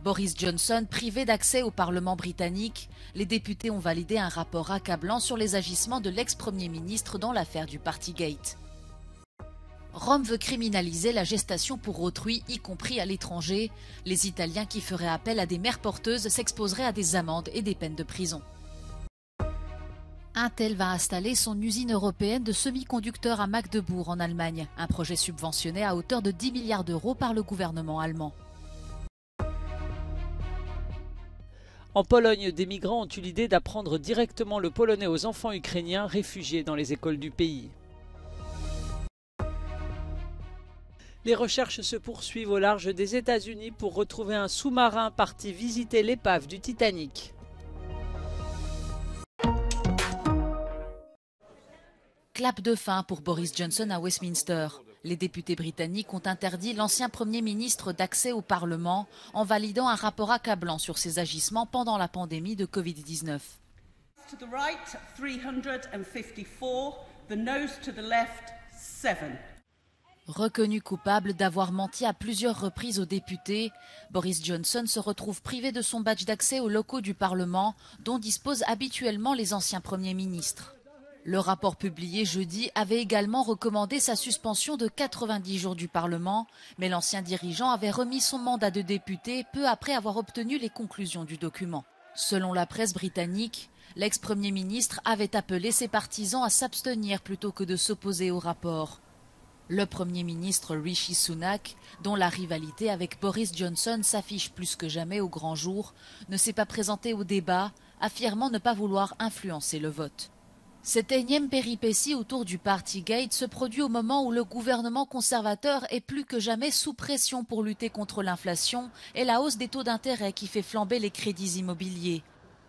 Boris Johnson privé d'accès au Parlement britannique, les députés ont validé un rapport accablant sur les agissements de l'ex-premier ministre dans l'affaire du Partygate. Rome veut criminaliser la gestation pour autrui, y compris à l'étranger. Les Italiens qui feraient appel à des mères porteuses s'exposeraient à des amendes et des peines de prison. Intel va installer son usine européenne de semi-conducteurs à Magdebourg en Allemagne, un projet subventionné à hauteur de 10 milliards d'euros par le gouvernement allemand. En Pologne, des migrants ont eu l'idée d'apprendre directement le polonais aux enfants ukrainiens réfugiés dans les écoles du pays. Les recherches se poursuivent au large des États-Unis pour retrouver un sous-marin parti visiter l'épave du Titanic. Clap de fin pour Boris Johnson à Westminster. Les députés britanniques ont interdit l'ancien Premier ministre d'accès au Parlement en validant un rapport accablant sur ses agissements pendant la pandémie de Covid-19. To the right, 354, the noes to the left, 7. Reconnu coupable d'avoir menti à plusieurs reprises aux députés, Boris Johnson se retrouve privé de son badge d'accès aux locaux du Parlement, dont disposent habituellement les anciens premiers ministres. Le rapport publié jeudi avait également recommandé sa suspension de 90 jours du Parlement, mais l'ancien dirigeant avait remis son mandat de député peu après avoir obtenu les conclusions du document. Selon la presse britannique, l'ex-premier ministre avait appelé ses partisans à s'abstenir plutôt que de s'opposer au rapport. Le Premier ministre Rishi Sunak, dont la rivalité avec Boris Johnson s'affiche plus que jamais au grand jour, ne s'est pas présenté au débat, affirmant ne pas vouloir influencer le vote. Cette énième péripétie autour du Partygate se produit au moment où le gouvernement conservateur est plus que jamais sous pression pour lutter contre l'inflation et la hausse des taux d'intérêt qui fait flamber les crédits immobiliers.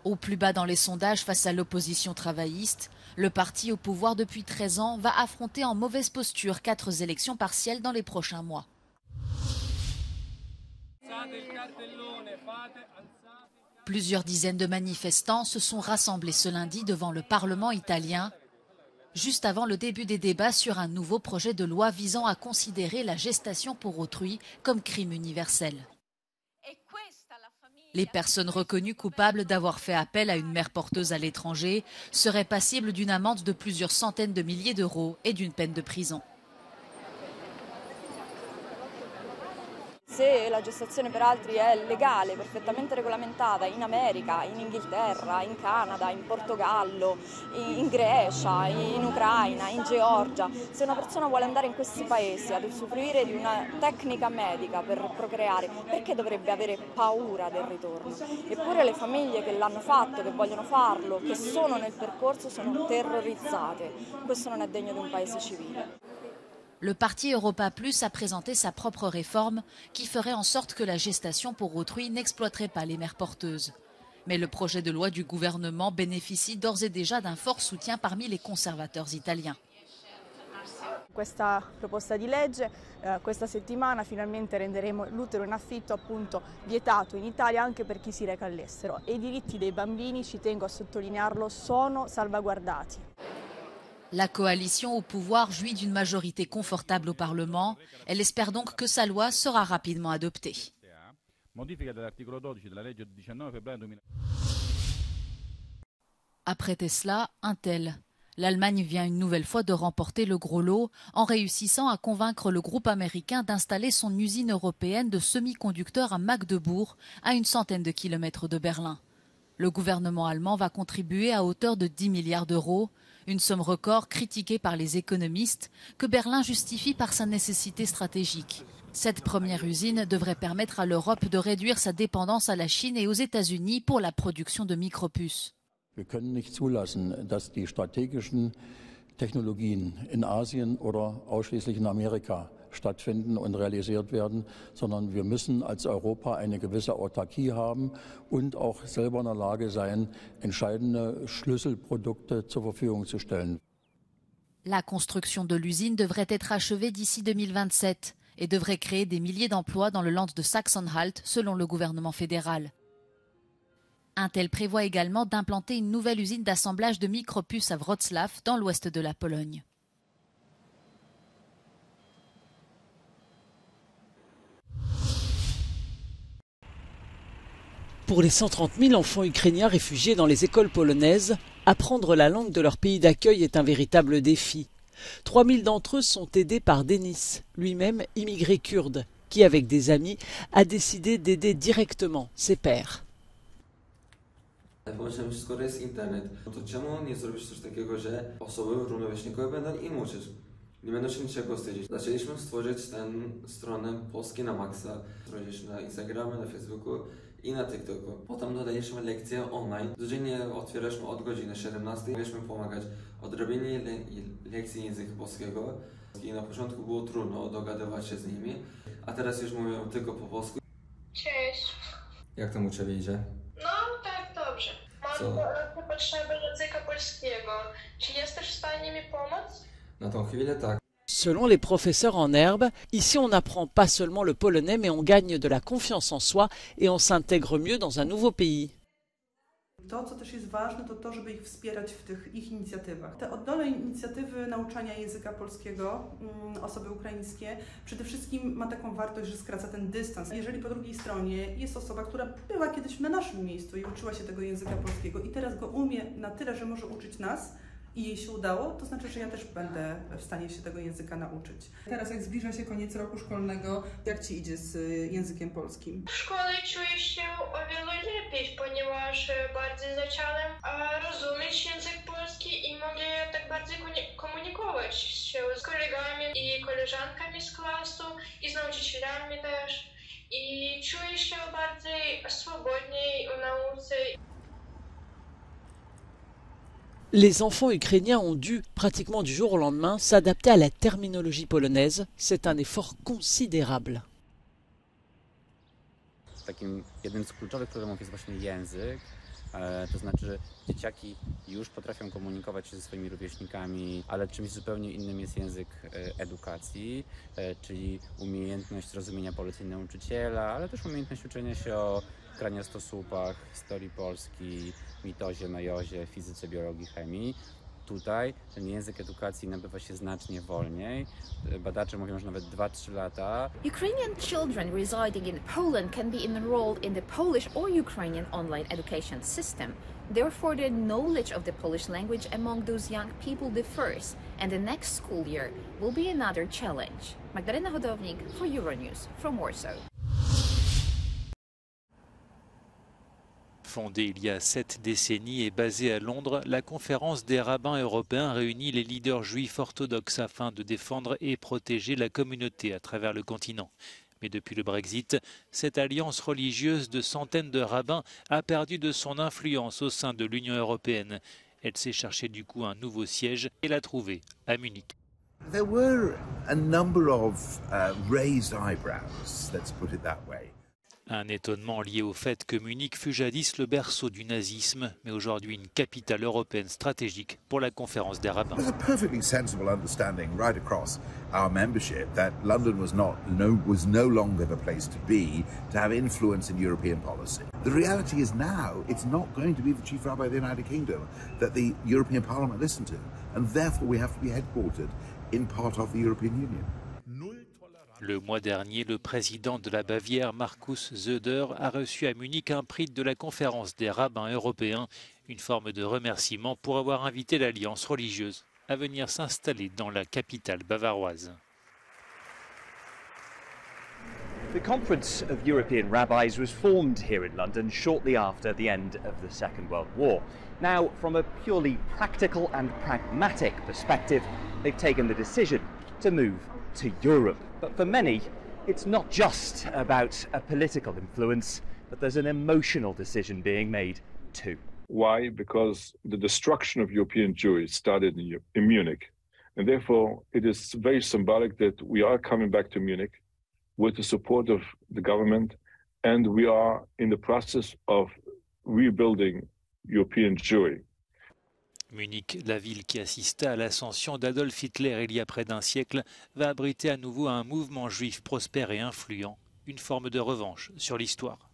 Au plus bas dans les sondages face à l'opposition travailliste, le parti au pouvoir depuis 13 ans va affronter en mauvaise posture 4 élections partielles dans les prochains mois. Plusieurs dizaines de manifestants se sont rassemblés ce lundi devant le Parlement italien, juste avant le début des débats sur un nouveau projet de loi visant à considérer la gestation pour autrui comme crime universel. Les personnes reconnues coupables d'avoir fait appel à une mère porteuse à l'étranger seraient passibles d'une amende de plusieurs centaines de milliers d'euros et d'une peine de prison. Se la gestazione per altri è legale, perfettamente regolamentata in America, in Inghilterra, in Canada, in Portogallo, in Grecia, in Ucraina, in Georgia, se una persona vuole andare in questi paesi ad usufruire di una tecnica medica per procreare, perché dovrebbe avere paura del ritorno? Eppure le famiglie che l'hanno fatto, che vogliono farlo, che sono nel percorso, sono terrorizzate. Questo non è degno di un paese civile. Le parti Europa Plus a présenté sa propre réforme qui ferait en sorte que la gestation pour autrui n'exploiterait pas les mères porteuses. Mais le projet de loi du gouvernement bénéficie d'ores et déjà d'un fort soutien parmi les conservateurs italiens. Questa proposta di legge questa settimana finalmente renderemo l'utero in affitto appunto vietato in Italia anche per chi si reca all'estero e i diritti dei bambini, ci tengo a sottolinearlo, sono salvaguardati. La coalition au pouvoir jouit d'une majorité confortable au Parlement. Elle espère donc que sa loi sera rapidement adoptée. Après Tesla, Intel. L'Allemagne vient une nouvelle fois de remporter le gros lot en réussissant à convaincre le groupe américain d'installer son usine européenne de semi-conducteurs à Magdebourg, à une centaine de kilomètres de Berlin. Le gouvernement allemand va contribuer à hauteur de 10 milliards d'euros, une somme record critiquée par les économistes que Berlin justifie par sa nécessité stratégique. Cette première usine devrait permettre à l'Europe de réduire sa dépendance à la Chine et aux États-Unis pour la production de micropuces. Wir können nicht zulassen, dass die strategischen Technologien in Asien oder ausschließlich in Amerika stattfinden und realisiert werden, sondern wir müssen als Europa eine gewisse Autarkie haben und auch selber in der Lage sein, entscheidende Schlüsselprodukte zur Verfügung zu stellen. La construction de l'usine devrait être achevée d'ici 2027 et devrait créer des milliers d'emplois dans le Land de Saxe-Anhalt, selon le gouvernement fédéral. Intel prévoit également d'implanter une nouvelle usine d'assemblage de micropuces à Wrocław, dans l'ouest de la Pologne. Pour les 130 000 enfants ukrainiens réfugiés dans les écoles polonaises, apprendre la langue de leur pays d'accueil est un véritable défi. 3 000 d'entre eux sont aidés par Denis, lui-même immigré kurde, qui, avec des amis, a décidé d'aider directement ses pairs. Pomyślałem, że skoro jest internet, to czemu nie zrobić coś takiego, że osoby równoważnikowe będą im uczyć? Nie będą się niczego wstydzić. Zaczęliśmy stworzyć tę stronę Polski na Maxa. Stworzyliśmy na Instagramie, na Facebooku i na TikToku. Potem dodaliśmy lekcje online. Codziennie otwieraliśmy od godziny 17. Mieliśmy pomagać odrobienie lekcji języka polskiego. I na początku było trudno dogadywać się z nimi, a teraz już mówią tylko po polsku. Cześć. Jak tam u Ciebie idzie? No, tak, dobrze. Mam potrzeby języka polskiego. Czy jesteś w stanie mi pomóc? Na tą chwilę tak. Selon les professeurs en herbe, ici on n'apprend pas seulement le polonais, mais on gagne de la confiance en soi et on s'intègre mieux dans un nouveau pays. To, co też jest ważne, to to, żeby ich wspierać w tych ich inicjatywach. Te oddolne inicjatywy nauczania języka polskiego, osoby ukraińskie, przede wszystkim ma taką wartość, że skraca ten dystans. Jeżeli po drugiej stronie jest osoba, która była kiedyś na naszym miejscu i uczyła się tego języka polskiego i teraz go umie na tyle, że może uczyć nas, i jej się udało, to znaczy, że ja też będę w stanie się tego języka nauczyć. Teraz jak zbliża się koniec roku szkolnego, jak Ci idzie z językiem polskim? W szkole czuję się o wiele lepiej, ponieważ bardziej zacząłem rozumieć język polski i mogę tak bardziej komunikować się z kolegami i koleżankami z klasu i z nauczycielami też. I czuję się bardziej swobodniej w nauce. Les enfants ukrainiens ont dû, pratiquement du jour au lendemain, s'adapter à la terminologie polonaise. C'est un effort considérable. Jednym z kluczowych problemów jest właśnie język. To znaczy, że dzieciaki już potrafią komunikować się ze swoimi rówieśnikami, ale czymś zupełnie innym jest język edukacji, czyli umiejętność zrozumienia poleceń nauczyciela, ale też umiejętność uczenia się o kraniostosłupach, historii Polski, mitozie, mejozie, fizyce, biologii, chemii. Tutaj ten język edukacji nabywa się znacznie wolniej. Badacze mówią, że nawet 2-3 lata. Ukrainian children residing in Poland can be enrolled in the Polish or Ukrainian online education system. Therefore, the knowledge of the Polish language among those young people differs, and the next school year will be another challenge. Magdalena Hodownik for Euronews from Warsaw. Fondée il y a 7 décennies et basée à Londres, la conférence des rabbins européens réunit les leaders juifs orthodoxes afin de défendre et protéger la communauté à travers le continent. Mais depuis le Brexit, cette alliance religieuse de centaines de rabbins a perdu de son influence au sein de l'Union européenne. Elle s'est cherchée du coup un nouveau siège et l'a trouvé à Munich. There were a number of raised eyebrows, let's put it that way. Un étonnement lié au fait que Munich fut jadis le berceau du nazisme, mais aujourd'hui une capitale européenne stratégique pour la conférence des rabbins. There's a perfectly sensible understanding right across our membership that London was no longer the place to be to have influence in European policy. The reality is now it's not going to be the chief rabbi of the United Kingdom that the European Parliament listened to, and therefore we have to be headquartered in part of the European Union. Le mois dernier, le président de la Bavière, Markus Söder, a reçu à Munich un prix de la conférence des rabbins européens, une forme de remerciement pour avoir invité l'alliance religieuse à venir s'installer dans la capitale bavaroise. The Conference of European Rabbis was formed here in London shortly after the end of the Second World War. Now, from a purely practical and pragmatic perspective, they've taken the decision to move to Europe. But for many, it's not just about a political influence, but there's an emotional decision being made too. Why? Because the destruction of European Jewry started in Munich. And therefore, it is very symbolic that we are coming back to Munich with the support of the government, and we are in the process of rebuilding European Jewry. Munich, la ville qui assista à l'ascension d'Adolf Hitler il y a près d'un siècle, va abriter à nouveau un mouvement juif prospère et influent, une forme de revanche sur l'histoire.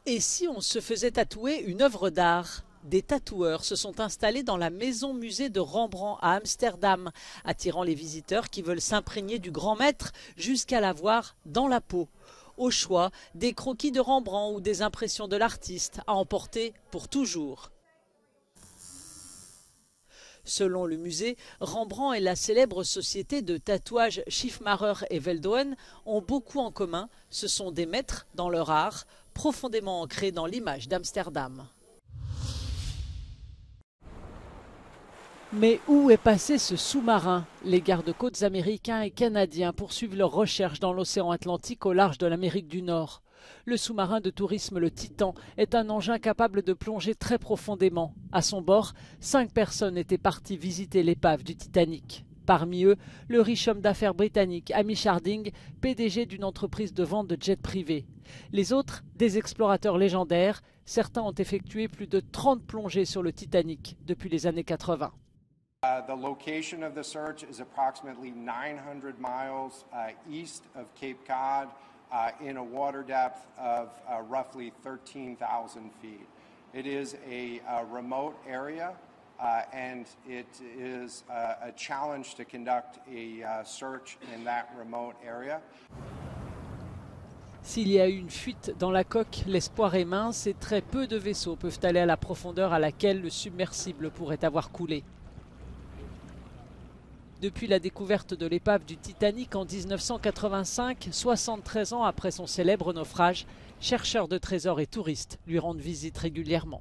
Et si on se faisait tatouer une œuvre d'art? Des tatoueurs se sont installés dans la maison-musée de Rembrandt à Amsterdam, attirant les visiteurs qui veulent s'imprégner du grand maître jusqu'à l'avoir dans la peau. Au choix, des croquis de Rembrandt ou des impressions de l'artiste à emporter pour toujours. Selon le musée, Rembrandt et la célèbre société de tatouage Schiffmacher et Veldhoen ont beaucoup en commun. Ce sont des maîtres dans leur art, profondément ancrés dans l'image d'Amsterdam. Mais où est passé ce sous-marin? Les gardes-côtes américains et canadiens poursuivent leurs recherches dans l'océan Atlantique au large de l'Amérique du Nord. Le sous-marin de tourisme le Titan est un engin capable de plonger très profondément. À son bord, 5 personnes étaient parties visiter l'épave du Titanic. Parmi eux, le riche homme d'affaires britannique Hamish Harding, PDG d'une entreprise de vente de jets privés. Les autres, des explorateurs légendaires. Certains ont effectué plus de 30 plongées sur le Titanic depuis les années 80. The location of the search is approximately 900 miles east of Cape Cod in a water depth of roughly 13,000 feet. It is a remote area and it is a challenge to conduct a search in that remote area. S'il y a eu une fuite dans la coque, l'espoir est mince et très peu de vaisseaux peuvent aller à la profondeur à laquelle le submersible pourrait avoir coulé. Depuis la découverte de l'épave du Titanic en 1985, 73 ans après son célèbre naufrage, chercheurs de trésors et touristes lui rendent visite régulièrement.